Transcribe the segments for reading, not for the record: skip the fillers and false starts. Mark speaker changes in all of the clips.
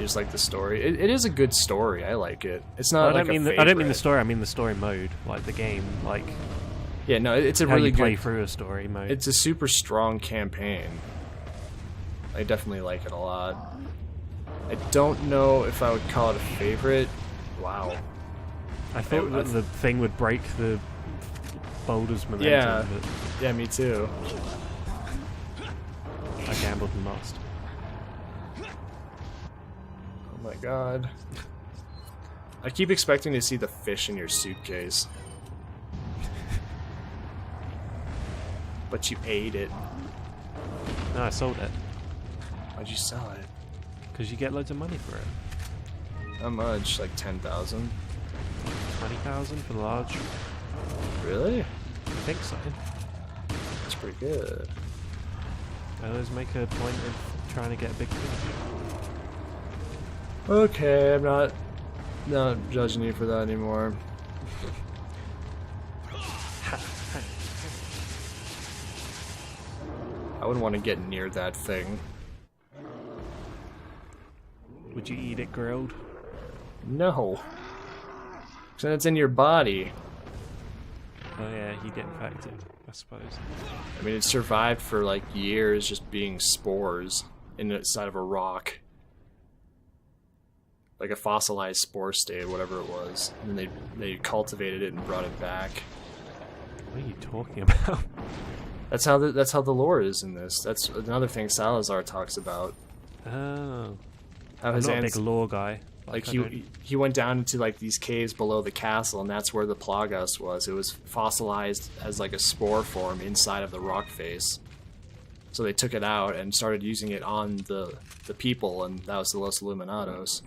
Speaker 1: just like the story. It is a good story. I like it. It's not
Speaker 2: I
Speaker 1: like
Speaker 2: I don't mean the story. I mean the story mode, like the game, like
Speaker 1: yeah. No, it's a
Speaker 2: how
Speaker 1: really
Speaker 2: you play
Speaker 1: good.
Speaker 2: through a story mode.
Speaker 1: It's a super strong campaign. I definitely like it a lot. I don't know if I would call it a favorite. Wow.
Speaker 2: I thought that the thing would break the boulder's momentum.
Speaker 1: Yeah.
Speaker 2: But
Speaker 1: Yeah, me too.
Speaker 2: I gambled and lost.
Speaker 1: Oh my god. I keep expecting to see the fish in your suitcase. But you ate it.
Speaker 2: No, I sold it.
Speaker 1: Why'd you sell it?
Speaker 2: Because you get loads of money for it.
Speaker 1: How much? Like 10,000?
Speaker 2: 20,000 for the large.
Speaker 1: Really?
Speaker 2: I think so.
Speaker 1: That's pretty good.
Speaker 2: I always make a point of trying to get a big fish.
Speaker 1: Okay, I'm not judging you for that anymore. I wouldn't want to get near that thing.
Speaker 2: Would you eat it grilled?
Speaker 1: No. So it's in your body.
Speaker 2: Oh yeah, you get infected, I suppose.
Speaker 1: I mean, it survived for like years just being spores inside of a rock. Like a fossilized spore state, whatever it was. And then they cultivated it and brought it back.
Speaker 2: What are you talking about?
Speaker 1: That's how the lore is in this. That's another thing Salazar talks about.
Speaker 2: Oh.
Speaker 1: How
Speaker 2: I'm
Speaker 1: his
Speaker 2: not a big lore guy.
Speaker 1: like he went down into like these caves below the castle, and that's where the Plagas was. It was fossilized as like a spore form inside of the rock face. So they took it out and started using it on the people, and that was the Los Illuminados.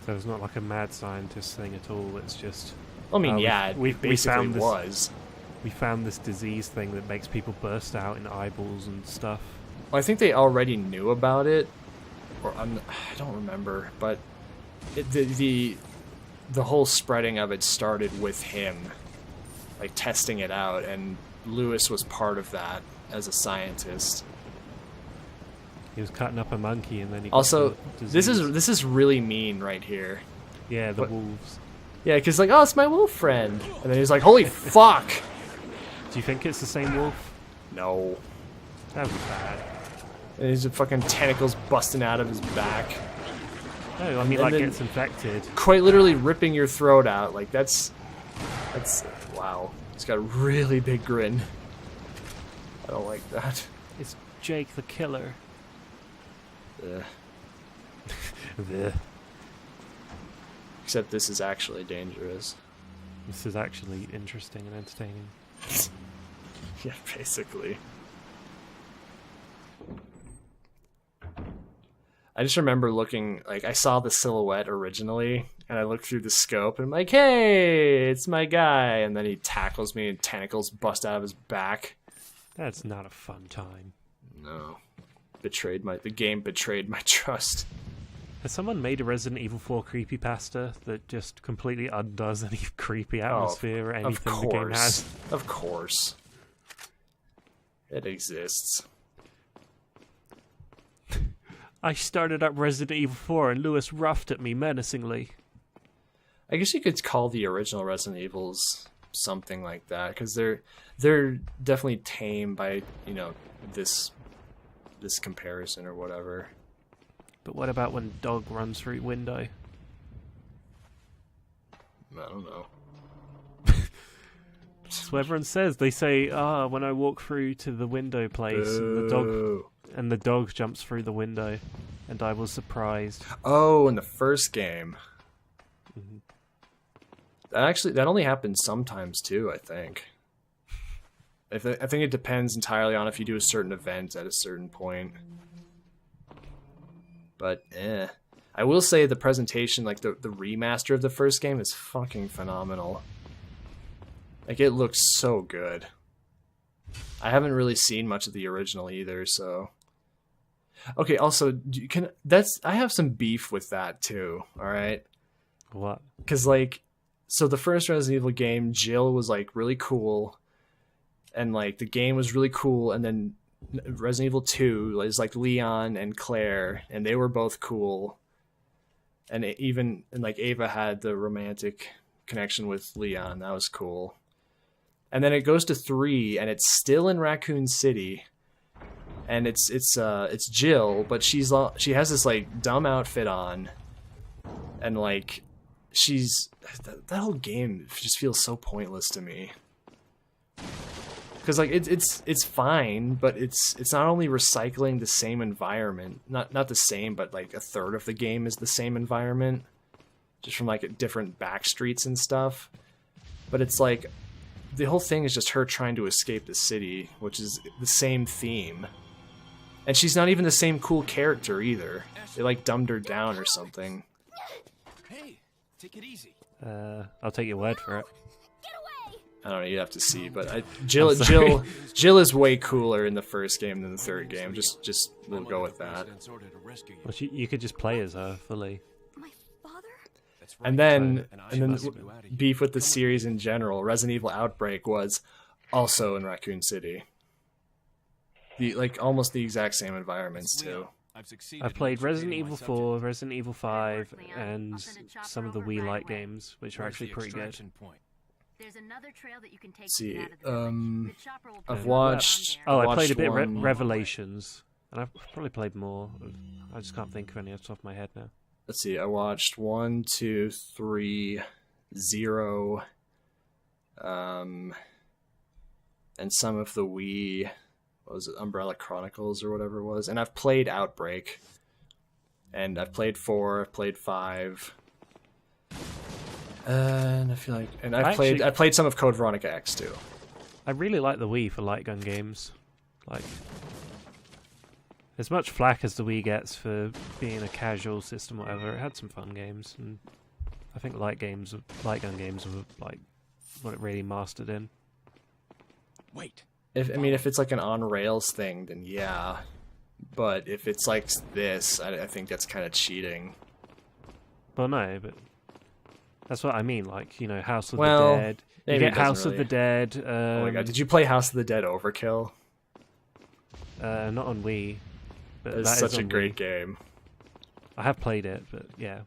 Speaker 2: So it's not like a mad scientist thing at all. It's just.
Speaker 1: I mean,
Speaker 2: we
Speaker 1: basically
Speaker 2: found
Speaker 1: was.
Speaker 2: We found this disease thing that makes people burst out in eyeballs and stuff.
Speaker 1: Well, I think they already knew about it, or I don't remember, but the whole spreading of it started with him, like testing it out, and Lewis was part of that as a scientist.
Speaker 2: He was cutting up a monkey, and then he got
Speaker 1: Also,
Speaker 2: the
Speaker 1: this
Speaker 2: disease.
Speaker 1: is really mean right here.
Speaker 2: Yeah, the wolves.
Speaker 1: Yeah, because like, oh, it's my wolf friend, and then he's like, holy fuck!
Speaker 2: Do you think it's the same wolf?
Speaker 1: No.
Speaker 2: That would be bad.
Speaker 1: And his fucking tentacles busting out of his back.
Speaker 2: No, I mean,
Speaker 1: And
Speaker 2: like,
Speaker 1: then-
Speaker 2: gets infected.
Speaker 1: Quite literally ripping your throat out. Like, that's wow. He's got a really big grin. I don't like that.
Speaker 2: It's Jake the Killer.
Speaker 1: Ugh.
Speaker 2: This
Speaker 1: Except this is actually dangerous.
Speaker 2: is actually interesting and entertaining.
Speaker 1: Yeah, basically. I just remember looking, like, I saw the silhouette originally, and I looked through the scope, and I'm like, hey, it's my guy, and then he tackles me, and tentacles bust out of his back.
Speaker 2: That's not a fun time.
Speaker 1: No. The game betrayed my trust.
Speaker 2: Has someone made a Resident Evil 4 creepypasta that just completely undoes any creepy atmosphere or anything the game has?
Speaker 1: Of course. It exists.
Speaker 2: I started up Resident Evil 4 and Lewis roughed at me menacingly.
Speaker 1: I guess you could call the original Resident Evils something like that, because they're definitely tame by, you know, this comparison or whatever.
Speaker 2: But what about when dog runs through window?
Speaker 1: I don't know.
Speaker 2: That's what everyone says. They say, when I walk through to the window place and the dog jumps through the window, and I was surprised.
Speaker 1: Oh, in the first game.
Speaker 2: Mm-hmm.
Speaker 1: That only happens sometimes too, I think. I think it depends entirely on if you do a certain event at a certain point. But I will say the presentation, like the remaster of the first game, is fucking phenomenal. Like, it looks so good. I haven't really seen much of the original either, so. Okay, also, I have some beef with that too. All right.
Speaker 2: What?
Speaker 1: Because like, so the first Resident Evil game, Jill was like really cool, and like the game was really cool, and then Resident Evil 2 is like Leon and Claire, and they were both cool. And like Ava had the romantic connection with Leon. That was cool. And then it goes to 3, and it's still in Raccoon City. And it's Jill, but she has this like dumb outfit on, and like that whole game just feels so pointless to me. Because like it's fine, but it's not only recycling the same environment, not the same, but like a third of the game is the same environment, just from like different back streets and stuff. But it's like the whole thing is just her trying to escape the city, which is the same theme. And she's not even the same cool character either. They like dumbed her down or something.
Speaker 3: Hey, take it easy.
Speaker 2: I'll take your word for it.
Speaker 1: I don't know, you'd have to see, but Jill is way cooler in the first game than the third game. Just we'll go with that.
Speaker 2: Well, you could just play as her fully.
Speaker 4: My father?
Speaker 1: And then beef with the series in general. Resident Evil Outbreak was also in Raccoon City. Almost the exact same environments too.
Speaker 2: I've played Resident Evil 4, Resident Evil 5, and some of the Wii Lite games, which are actually pretty good.
Speaker 4: There's another trail that you can take.
Speaker 1: See,
Speaker 4: The chopper will
Speaker 1: I've
Speaker 4: pick
Speaker 1: watched.
Speaker 4: you up
Speaker 2: I played a bit of
Speaker 1: one-
Speaker 2: Revelations, and I've probably played more. I just can't think of any off the top of my head now.
Speaker 1: Let's see. I watched 1, 2, 3, 0, and some of the Wii. What was it, Umbrella Chronicles or whatever it was? And I've played Outbreak, and I've played 4. I've played 5. And I feel like, and I played some of Code Veronica X too.
Speaker 2: I really like the Wii for light gun games. Like, as much flack as the Wii gets for being a casual system, or whatever, it had some fun games, and I think light gun games were like what it really mastered in.
Speaker 3: Wait.
Speaker 1: If it's like an on rails thing, then yeah. But if it's like this, I think that's kind of cheating.
Speaker 2: Well, no, but that's what I mean. Like, you know, House of the
Speaker 1: Well,
Speaker 2: Dead. You
Speaker 1: maybe
Speaker 2: get
Speaker 1: it doesn't
Speaker 2: House of
Speaker 1: really-
Speaker 2: the Dead.
Speaker 1: Oh my god, did you play House of the Dead Overkill?
Speaker 2: Not on Wii. But
Speaker 1: It's
Speaker 2: that is
Speaker 1: such a
Speaker 2: on
Speaker 1: great
Speaker 2: Wii.
Speaker 1: game.
Speaker 2: I have played it, but yeah.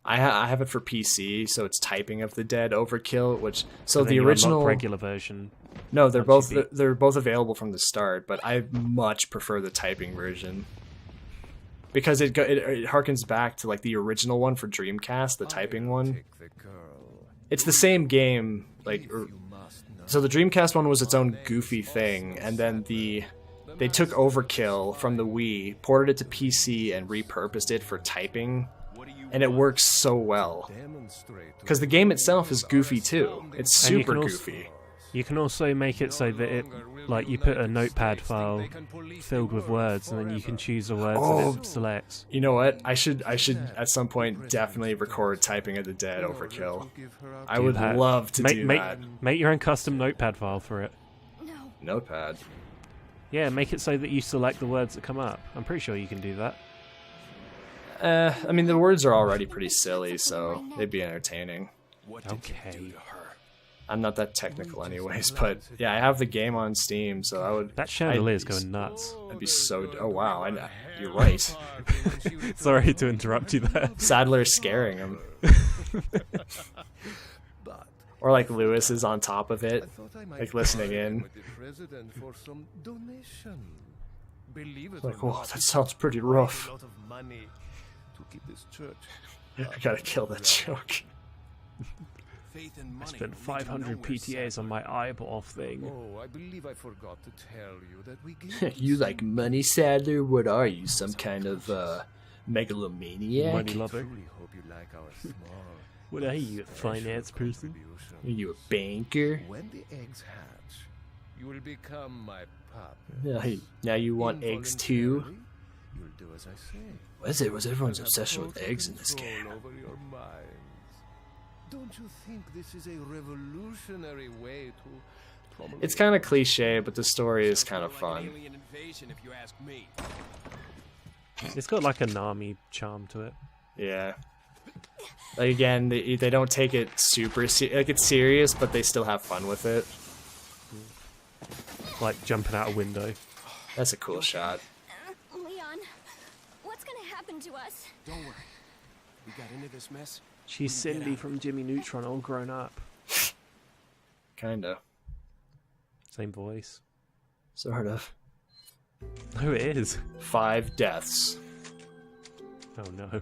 Speaker 1: I have it for PC, so it's Typing of the Dead Overkill, which
Speaker 2: And then
Speaker 1: the
Speaker 2: you
Speaker 1: original
Speaker 2: unlock regular version.
Speaker 1: No, they're
Speaker 2: once
Speaker 1: both
Speaker 2: you beat-
Speaker 1: they're both available from the start, but I much prefer the typing version because it harkens back to like the original one for Dreamcast, the typing one. It's the same game, so the Dreamcast one was its own goofy thing, and then they took Overkill from the Wii, ported it to PC, and repurposed it for typing, and it works so well because the game itself is goofy too. It's
Speaker 2: And you
Speaker 1: super
Speaker 2: can also-
Speaker 1: goofy.
Speaker 2: You can also make it so that it, like, you put a notepad file filled with words, and then you can choose the words that it selects.
Speaker 1: You know what? I should at some point definitely record Typing of the Dead Overkill. I would
Speaker 2: that.
Speaker 1: love to do that.
Speaker 2: Make your own custom notepad file for it.
Speaker 4: No.
Speaker 1: Notepad.
Speaker 2: Yeah, make it so that you select the words that come up. I'm pretty sure you can do that.
Speaker 1: I mean, the words are already pretty silly, so they'd be entertaining.
Speaker 2: Okay.
Speaker 1: I'm not that technical anyways, but yeah, I have the game on Steam, so I would...
Speaker 2: That chandelier is going nuts.
Speaker 1: I'd be so... Oh, wow. You're right.
Speaker 2: Sorry to interrupt you there.
Speaker 1: Sadler's scaring him. Or like Lewis is on top of it, like listening in. Like, whoa, that sounds pretty rough. I gotta kill that joke.
Speaker 2: I spent 500 PTAs on my eyeball thing.
Speaker 5: Oh, I believe I forgot to tell you that we gave
Speaker 1: You like money, Sadler? What are you, some kind of megalomaniac?
Speaker 2: Money lover.
Speaker 5: truly hope you like our small
Speaker 2: What are you, a finance person?
Speaker 5: contribution.
Speaker 1: Are you a banker?
Speaker 5: When the eggs hatch, you will become my pup.
Speaker 1: Now you want eggs too?
Speaker 5: Involuntarily, you'll do as I say.
Speaker 1: What is it? Was everyone's
Speaker 5: Have
Speaker 1: obsession with
Speaker 5: total
Speaker 1: eggs in this
Speaker 5: control
Speaker 1: game?
Speaker 5: over your minds. Don't you think this is a revolutionary way to promulgate
Speaker 1: It's kind of cliche, but the story is kind of
Speaker 3: Like
Speaker 1: fun.
Speaker 3: an alien invasion, if you ask me.
Speaker 2: It's got like a Nami charm to it.
Speaker 1: Yeah. Like again, they don't take it super like it's serious, but they still have fun with it.
Speaker 2: Like jumping out a window.
Speaker 1: That's a cool shot.
Speaker 6: Leon, what's gonna happen to us?
Speaker 3: Don't worry. We got into this mess.
Speaker 2: She's
Speaker 3: Get
Speaker 2: Cindy
Speaker 3: out.
Speaker 2: from Jimmy Neutron, all grown up.
Speaker 1: Kinda.
Speaker 2: Same voice.
Speaker 1: Sort of.
Speaker 2: No, it is.
Speaker 1: 5 deaths.
Speaker 2: Oh no.